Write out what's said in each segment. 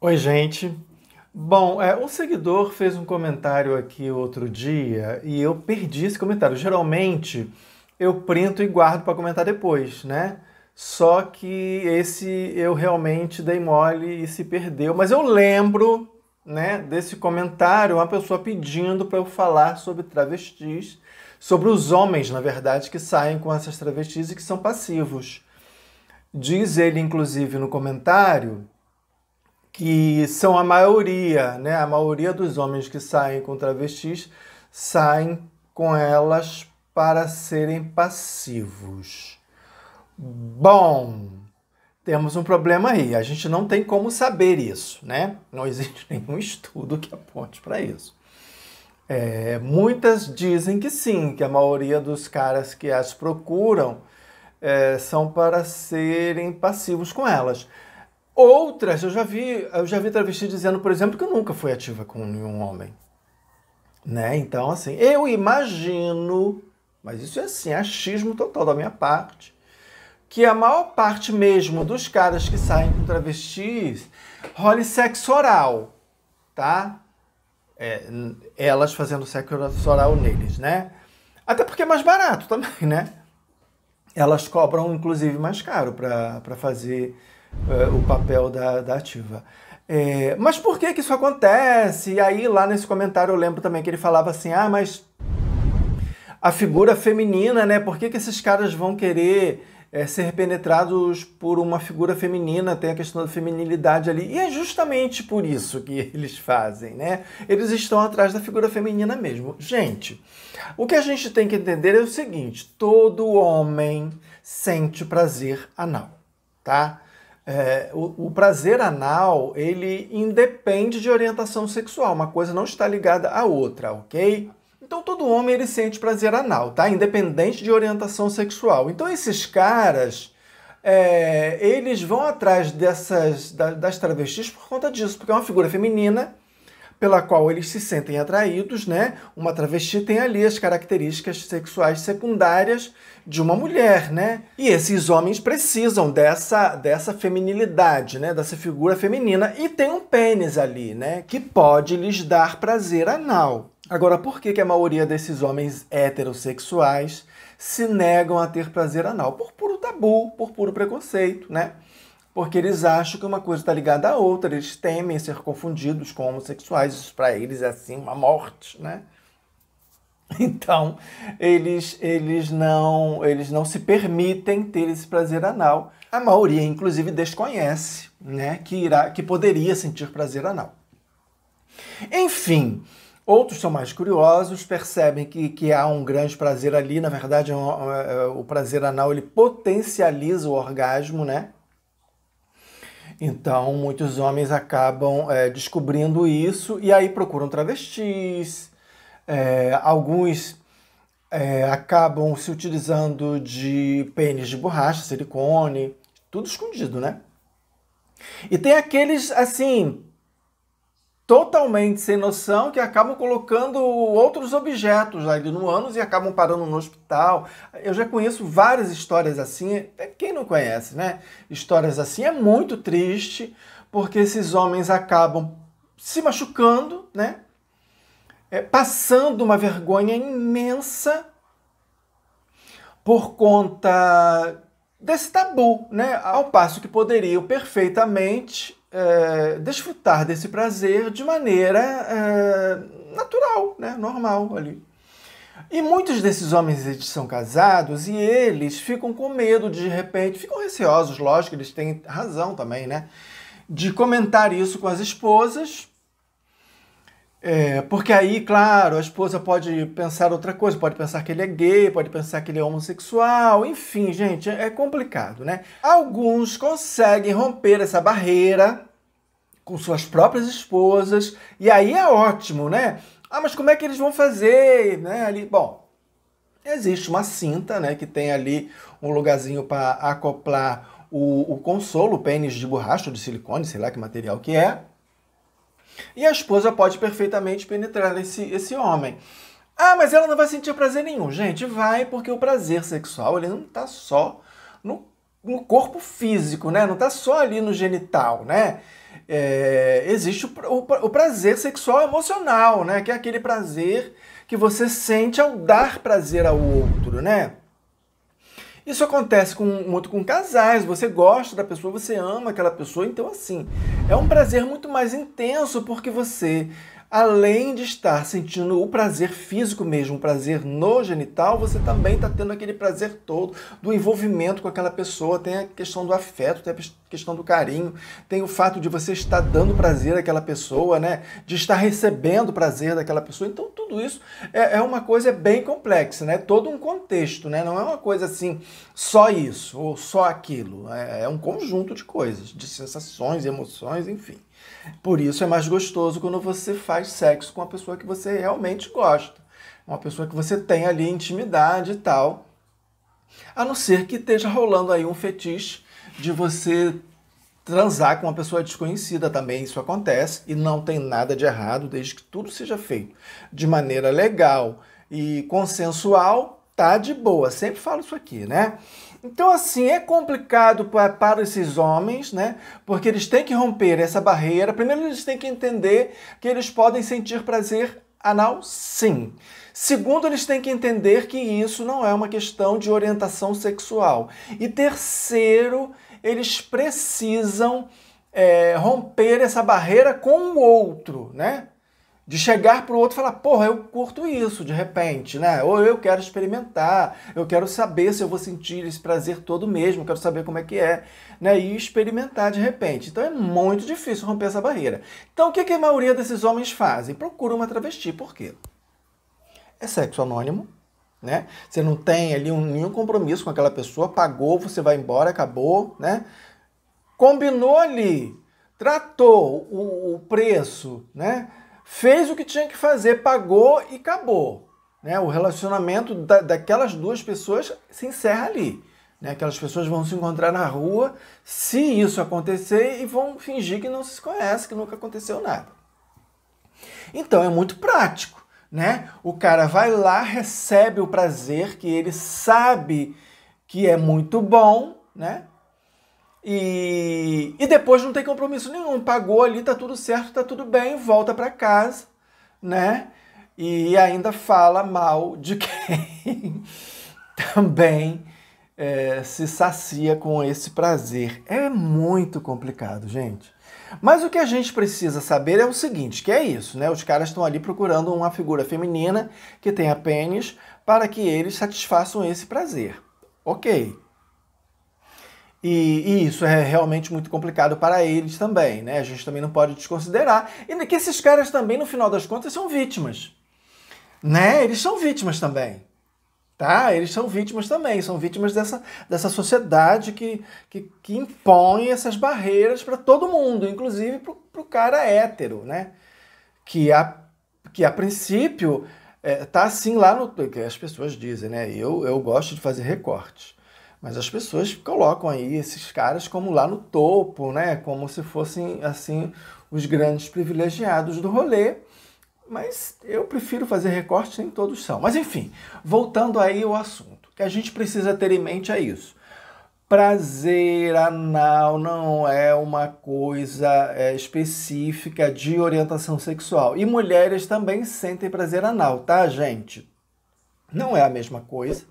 Oi, gente. Bom, um seguidor fez um comentário aqui outro dia e eu perdi esse comentário. Geralmente eu printo e guardo para comentar depois, né? Só que esse eu realmente dei mole e se perdeu. Mas eu lembro, né, desse comentário, uma pessoa pedindo para eu falar sobre travestis, sobre os homens, na verdade, que saem com essas travestis e que são passivos. Diz ele, inclusive, no comentário que são a maioria, né? A maioria dos homens que saem com travestis saem com elas para serem passivos. Bom, temos um problema aí. A gente não tem como saber isso, né? Não existe nenhum estudo que aponte para isso. Muitas dizem que sim, que a maioria dos caras que as procuram são para serem passivos com elas. Outras, eu já vi travesti dizendo, por exemplo, que eu nunca fui ativa com nenhum homem, né? Então, assim, eu imagino, mas isso é assim, achismo total da minha parte, que a maior parte mesmo dos caras que saem com travestis role sexo oral, tá? Elas fazendo sexo oral neles, né? Até porque é mais barato também, né? Elas cobram, inclusive, mais caro para fazer o papel da ativa. Mas por que isso acontece? E aí, lá nesse comentário, eu lembro também que ele falava assim, mas a figura feminina, né? Por que esses caras vão querer ser penetrados por uma figura feminina? Tem a questão da feminilidade ali. E é justamente por isso que eles fazem, né? Eles estão atrás da figura feminina mesmo. Gente, o que a gente tem que entender é o seguinte, todo homem sente prazer anal, tá? O prazer anal, ele independe de orientação sexual, uma coisa não está ligada à outra, ok? Então todo homem ele sente prazer anal, tá? Independente de orientação sexual. Então esses caras, eles vão atrás das travestis por conta disso, porque é uma figura feminina pela qual eles se sentem atraídos, né? Uma travesti tem ali as características sexuais secundárias de uma mulher, né? E esses homens precisam dessa feminilidade, né? Dessa figura feminina e tem um pênis ali, né? Que pode lhes dar prazer anal. Agora, por que a maioria desses homens heterossexuais se negam a ter prazer anal? Por puro tabu, por puro preconceito, né? Porque eles acham que uma coisa está ligada à outra, eles temem ser confundidos com homossexuais, isso para eles é assim uma morte, né? Então, eles não se permitem ter esse prazer anal. A maioria, inclusive, desconhece, né, que poderia sentir prazer anal. Enfim, outros são mais curiosos, percebem que há um grande prazer ali, na verdade, o prazer anal ele potencializa o orgasmo, né? Então, muitos homens acabam descobrindo isso e aí procuram travestis. Alguns acabam se utilizando de pênis de borracha, silicone, tudo escondido, né? E tem aqueles, assim, totalmente sem noção que acabam colocando outros objetos ali no ânus e acabam parando no hospital. Eu já conheço várias histórias assim, quem não conhece, né? Histórias assim, é muito triste, porque esses homens acabam se machucando, né? Passando uma vergonha imensa por conta desse tabu, né? Ao passo que poderiam perfeitamente desfrutar desse prazer de maneira natural, né? Normal ali. E muitos desses homens eles são casados e eles ficam com medo de repente, ficam receosos, lógico, eles têm razão também, né? De comentar isso com as esposas, porque aí, claro, a esposa pode pensar outra coisa, pode pensar que ele é gay, pode pensar que ele é homossexual, enfim, gente, é complicado, né? Alguns conseguem romper essa barreira com suas próprias esposas, e aí é ótimo, né? Mas como é que eles vão fazer, né? Ali, bom, existe uma cinta, né, que tem ali um lugarzinho para acoplar o consolo, o pênis de borracha ou de silicone, sei lá que material que é. E a esposa pode perfeitamente penetrar esse homem. Mas ela não vai sentir prazer nenhum. Gente, vai, porque o prazer sexual ele não está só no no corpo físico, né? Não está só ali no genital, né? Existe o prazer sexual emocional, né? Que é aquele prazer que você sente ao dar prazer ao outro, né? Isso acontece muito com casais, você gosta da pessoa, você ama aquela pessoa, então assim, é um prazer muito mais intenso porque você, além de estar sentindo o prazer físico mesmo, o prazer no genital, você também está tendo aquele prazer todo do envolvimento com aquela pessoa, tem a questão do afeto, tem a questão do carinho, tem o fato de você estar dando prazer àquela pessoa, né? De estar recebendo prazer daquela pessoa, então tudo isso é uma coisa bem complexa, né? Todo um contexto, né? Não é uma coisa assim, só isso ou só aquilo, é um conjunto de coisas, de sensações, emoções, enfim. Por isso é mais gostoso quando você faz sexo com uma pessoa que você realmente gosta. Uma pessoa que você tem ali intimidade e tal. A não ser que esteja rolando aí um fetiche de você transar com uma pessoa desconhecida também. Isso acontece e não tem nada de errado, desde que tudo seja feito de maneira legal e consensual, tá de boa. Sempre falo isso aqui, né? Então, assim, é complicado para esses homens, né? Porque eles têm que romper essa barreira. Primeiro, eles têm que entender que eles podem sentir prazer anal, sim. Segundo, eles têm que entender que isso não é uma questão de orientação sexual. E terceiro, eles precisam romper essa barreira com o outro, né? De chegar para o outro e falar, porra, eu curto isso de repente, né? Ou eu quero experimentar, eu quero saber se eu vou sentir esse prazer todo mesmo, eu quero saber como é que é, né? E experimentar de repente. Então é muito difícil romper essa barreira. Então o que a maioria desses homens fazem? Procuram uma travesti. Por quê? É sexo anônimo, né? Você não tem ali nenhum compromisso com aquela pessoa, pagou, você vai embora, acabou, né? Combinou ali, tratou o preço, né? Fez o que tinha que fazer, pagou e acabou. Né? O relacionamento daquelas duas pessoas se encerra ali. Né? Aquelas pessoas vão se encontrar na rua, se isso acontecer, e vão fingir que não se conhecem, que nunca aconteceu nada. Então é muito prático. Né? O cara vai lá, recebe o prazer que ele sabe que é muito bom, né? E depois não tem compromisso nenhum, pagou ali, tá tudo certo, tá tudo bem, volta para casa, né? E ainda fala mal de quem também se sacia com esse prazer. É muito complicado, gente. Mas o que a gente precisa saber é o seguinte, que é isso, né? Os caras estão ali procurando uma figura feminina que tenha pênis para que eles satisfaçam esse prazer. Ok. E isso é realmente muito complicado para eles também, né? A gente também não pode desconsiderar. E que esses caras também, no final das contas, são vítimas. Né? Eles são vítimas também. Tá? Eles são vítimas também. São vítimas dessa sociedade que impõe essas barreiras para todo mundo, inclusive para o cara hétero, né? Que a princípio tá assim lá no... que as pessoas dizem, né? Eu gosto de fazer recortes. Mas as pessoas colocam aí esses caras como lá no topo, né? Como se fossem, assim, os grandes privilegiados do rolê. Mas eu prefiro fazer recortes, nem todos são. Mas enfim, voltando aí ao assunto. O que a gente precisa ter em mente é isso. Prazer anal não é uma coisa específica de orientação sexual. E mulheres também sentem prazer anal, tá, gente? Não é a mesma coisa.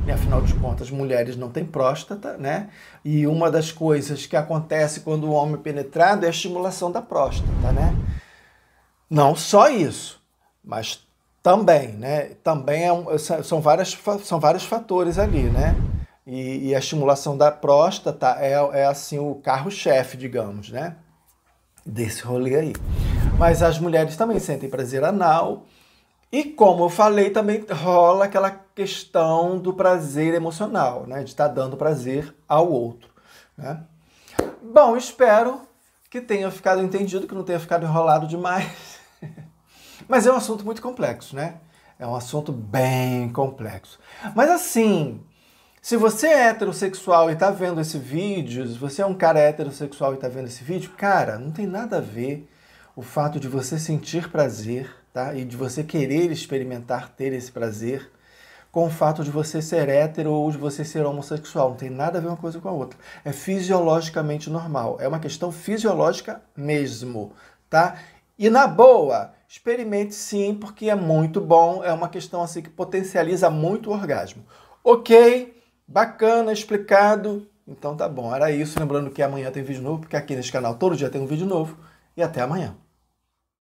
E, afinal de contas, mulheres não têm próstata, né? E uma das coisas que acontece quando o homem é penetrado é a estimulação da próstata, né? Não só isso, mas também, né? Também são vários fatores ali, né? E a estimulação da próstata é assim o carro-chefe, digamos, né? Desse rolê aí. Mas as mulheres também sentem prazer anal. E como eu falei, também rola aquela questão do prazer emocional, né? De estar dando prazer ao outro, né? Bom, espero que tenha ficado entendido, que não tenha ficado enrolado demais. Mas é um assunto muito complexo, né? É um assunto bem complexo. Mas assim, se você é heterossexual e tá vendo esse vídeo, se você é um cara heterossexual e tá vendo esse vídeo, cara, não tem nada a ver o fato de você sentir prazer, tá? E de você querer experimentar ter esse prazer com o fato de você ser hétero ou de você ser homossexual. Não tem nada a ver uma coisa com a outra. É fisiologicamente normal. É uma questão fisiológica mesmo, tá? E na boa, experimente sim, porque é muito bom. É uma questão assim que potencializa muito o orgasmo. Ok, bacana, explicado. Então tá bom, era isso. Lembrando que amanhã tem vídeo novo, porque aqui nesse canal todo dia tem um vídeo novo. E até amanhã.